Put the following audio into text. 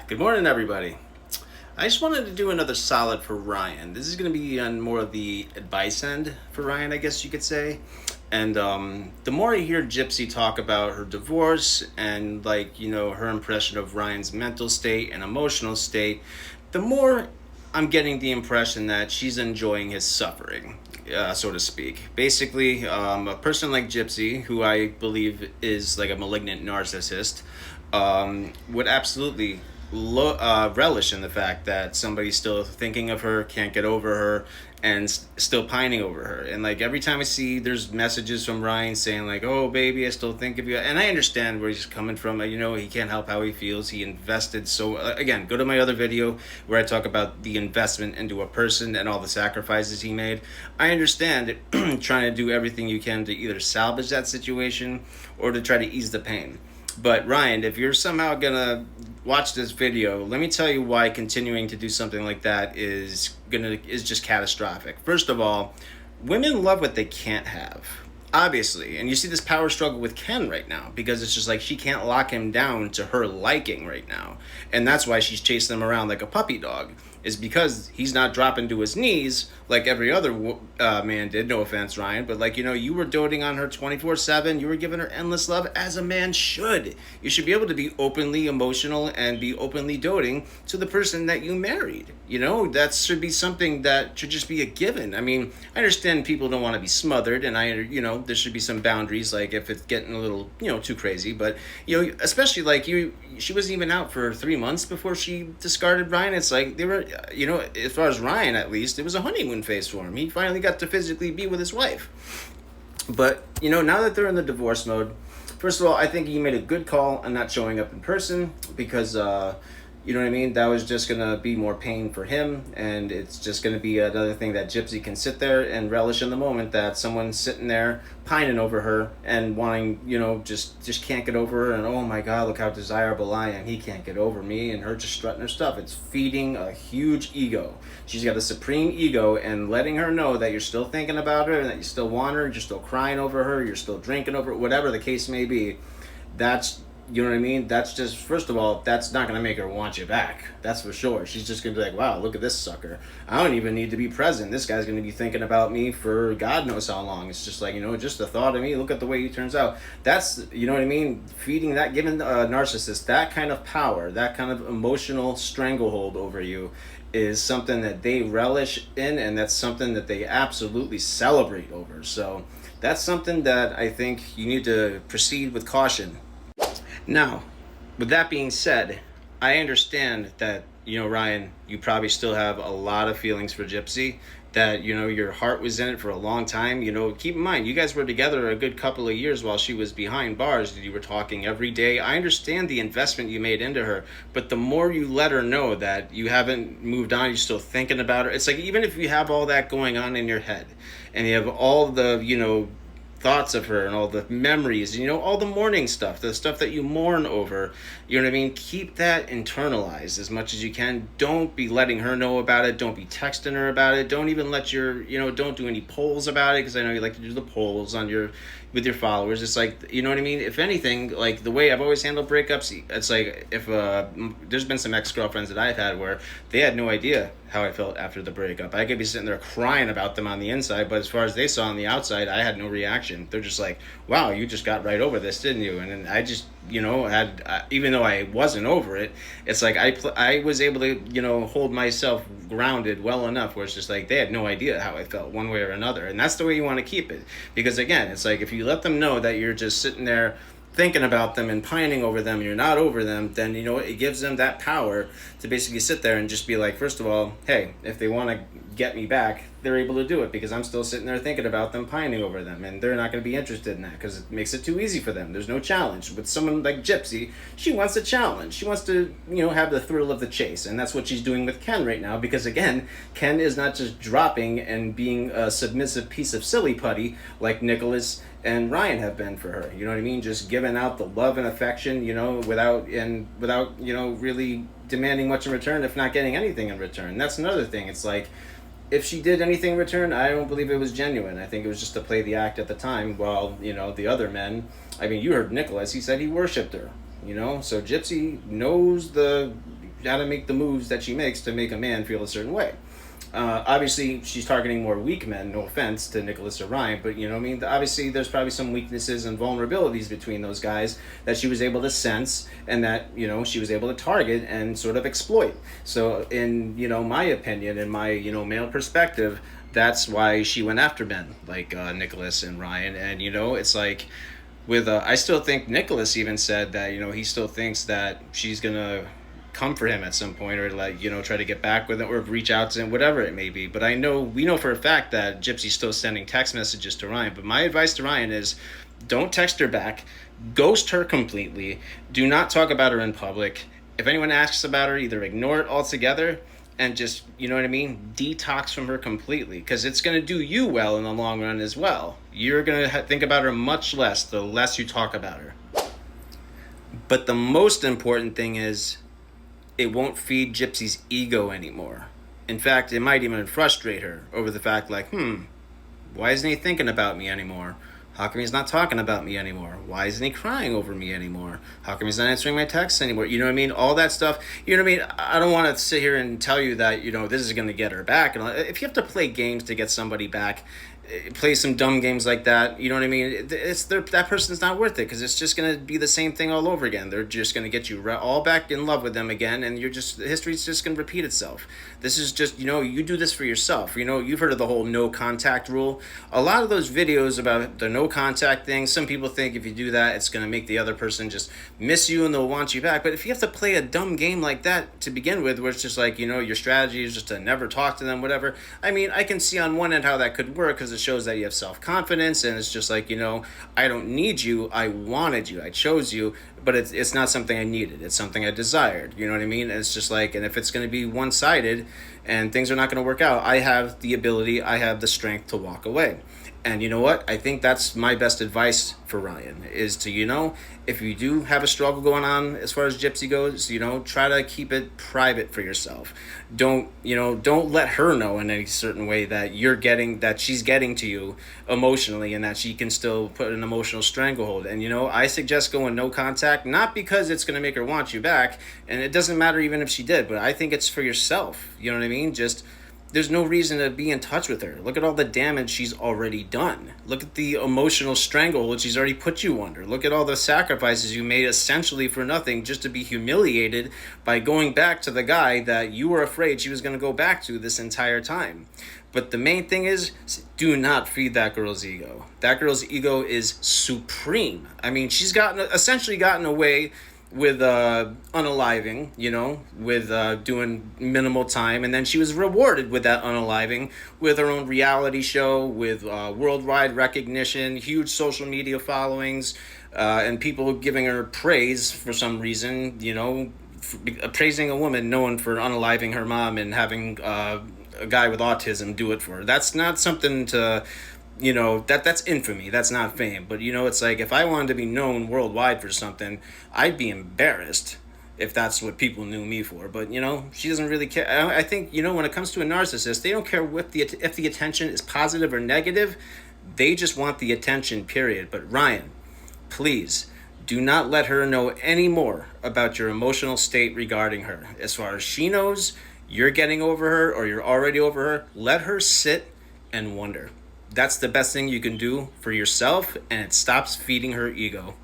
Good morning, everybody. I just wanted to do another solid for Ryan. This is going to be on more of the advice end for Ryan, I guess you could say. And the more I hear Gypsy talk about her divorce and, her impression of Ryan's mental state and emotional state, the more I'm getting the impression that she's enjoying his suffering, so to speak. Basically, a person like Gypsy, who I believe is like a malignant narcissist, would absolutely relish in the fact that somebody's still thinking of her, can't get over her, and still pining over her. And like every time I see there's messages from Ryan saying like, "Oh baby, I still think of you," and I understand where he's coming from. He can't help how he feels. He invested so. Again, go to my other video where I talk about the investment into a person and all the sacrifices he made. I understand trying to do everything you can to either salvage that situation or to try to ease the pain. But Ryan, if you're somehow gonna watch this video, let me tell you why continuing to do something like that is just catastrophic. First of all, women love what they can't have. Obviously. And you see this power struggle with Ken right now because it's just like she can't lock him down to her liking right now. And that's why she's chasing him around like a puppy dog, is because he's not dropping to his knees like every other man did. No offense, Ryan, but you were doting on her 24/7. You were giving her endless love, as a man should. You should be able to be openly emotional and be openly doting to the person that you married. That should be something that should just be a given. I mean, I understand people don't want to be smothered, and there should be some boundaries, like if it's getting a little, too crazy. But, especially she wasn't even out for 3 months before she discarded Ryan. It's like they were, as far as Ryan at least, it was a honeymoon phase for him. He finally got to physically be with his wife. But, now that they're in the divorce mode, first of all, I think he made a good call on not showing up in person because, you know what I mean? That was just going to be more pain for him, and it's just going to be another thing that Gypsy can sit there and relish in the moment that someone's sitting there pining over her and wanting, just can't get over her, and oh my God, look how desirable I am. He can't get over me, and her just strutting her stuff. It's feeding a huge ego. She's got a supreme ego, and letting her know that you're still thinking about her and that you still want her, you're still crying over her, you're still drinking over her, whatever the case may be, you know what I mean? That's just, first of all, that's not going to make her want you back. That's for sure. She's just going to be like, wow, look at this sucker. I don't even need to be present. This guy's going to be thinking about me for God knows how long. It's just like, just the thought of me. Look at the way he turns out. That's, you know what I mean? Feeding that, giving a narcissist that kind of power, that kind of emotional stranglehold over you is something that they relish in, and that's something that they absolutely celebrate over. So that's something that I think you need to proceed with caution. Now, with that being said, I understand that, Ryan, you probably still have a lot of feelings for Gypsy, that, your heart was in it for a long time. Keep in mind, you guys were together a good couple of years while she was behind bars. You were talking every day. I understand the investment you made into her, but the more you let her know that you haven't moved on, you're still thinking about her. It's like, even if you have all that going on in your head and you have all the, thoughts of her and all the memories, all the mourning stuff, the stuff that you mourn over, you know what I mean? Keep that internalized as much as you can. Don't be letting her know about it. Don't be texting her about it. Don't even let don't do any polls about it, because I know you like to do the polls with your followers. It's like, you know what I mean? If anything, like the way I've always handled breakups, it's like if there's been some ex-girlfriends that I've had where they had no idea how I felt after the breakup. I could be sitting there crying about them on the inside, but as far as they saw on the outside, I had no reaction. They're just like, wow, you just got right over this, didn't you? And then I just, even though I wasn't over it, it's like I was able to, hold myself grounded well enough where it's just like they had no idea how I felt one way or another. And that's the way you want to keep it. Because again, it's like if you let them know that you're just sitting there thinking about them and pining over them, and you're not over them, then it gives them that power to basically sit there and just be like, first of all, hey, if they want to get me back, they're able to do it because I'm still sitting there thinking about them, pining over them, and they're not going to be interested in that because it makes it too easy for them. There's no challenge. With someone like Gypsy, she wants a challenge. She wants to, have the thrill of the chase, and that's what she's doing with Ken right now, because again, Ken is not just dropping and being a submissive piece of silly putty like Nicholas and Ryan have been for her. You know what I mean? Just giving out the love and affection, without really demanding much in return, if not getting anything in return. That's another thing. It's like, if she did anything in return, I don't believe it was genuine. I think it was just to play the act at the time, while, the other men, I mean, you heard Nicholas, he said he worshipped her, So Gypsy knows how to make the moves that she makes to make a man feel a certain way. Obviously, she's targeting more weak men. No offense to Nicholas or Ryan, but you know what I mean. Obviously, there's probably some weaknesses and vulnerabilities between those guys that she was able to sense, and that she was able to target and sort of exploit. So, in my opinion, in my male perspective, that's why she went after men like Nicholas and Ryan. And it's like with I still think Nicholas even said that he still thinks that she's gonna come for him at some point, or like try to get back with him or reach out to him, whatever it may be. But we know for a fact that Gypsy's still sending text messages to Ryan. But my advice to Ryan is, don't text her back, ghost her completely, do not talk about her in public. If anyone asks about her, either ignore it altogether and just detox from her completely, because it's going to do you well in the long run as well. You're going to think about her much less the less you talk about her. But the most important thing is, it won't feed Gypsy's ego anymore. In fact, it might even frustrate her over the fact like, why isn't he thinking about me anymore? How come he's not talking about me anymore? Why isn't he crying over me anymore? How come he's not answering my texts anymore? You know what I mean? All that stuff. You know what I mean? I don't want to sit here and tell you that, this is going to get her back. And if you have to play games to get somebody back, play some dumb games like that, you know what I mean? That person's not worth it, because it's just going to be the same thing all over again. They're just going to get you all back in love with them again, and history's just going to repeat itself. This is just, you do this for yourself. You've heard of the whole no contact rule. A lot of those videos about the no contact thing, some people think if you do that, it's going to make the other person just miss you and they'll want you back. But if you have to play a dumb game like that to begin with, where it's just like, your strategy is just to never talk to them, whatever. I mean, I can see on one end how that could work, because it shows that you have self-confidence, and it's just like, I don't need you, I wanted you, I chose you, but it's not something I needed, it's something I desired. You know what I mean? And it's just like, and if it's going to be one-sided and things are not going to work out, I have the ability, I have the strength to walk away. And you know what? I think that's my best advice for Ryan, is to, if you do have a struggle going on as far as Gypsy goes, try to keep it private for yourself. Don't let her know in any certain way that she's getting to you emotionally, and that she can still put an emotional stranglehold. And, I suggest going no contact, not because it's going to make her want you back, and it doesn't matter even if she did, but I think it's for yourself. You know what I mean? Just, there's no reason to be in touch with her. Look at all the damage she's already done. Look at the emotional stranglehold she's already put you under. Look at all the sacrifices you made essentially for nothing, just to be humiliated by going back to the guy that you were afraid she was going to go back to this entire time. But the main thing is, do not feed that girl's ego. That girl's ego is supreme. I mean, she's essentially gotten away with unaliving, with doing minimal time, and then she was rewarded with that unaliving with her own reality show, with worldwide recognition, huge social media followings, and people giving her praise for some reason, praising a woman known for unaliving her mom and having a guy with autism do it for her. That's not something to... that's infamy, that's not fame. But it's like, if I wanted to be known worldwide for something, I'd be embarrassed if that's what people knew me for. But she doesn't really care. I think when it comes to a narcissist, they don't care if the attention is positive or negative. They just want the attention, period. But Ryan, please do not let her know any more about your emotional state regarding her. As far as she knows, you're getting over her, or you're already over her. Let her sit and wonder. That's the best thing you can do for yourself, and it stops feeding her ego.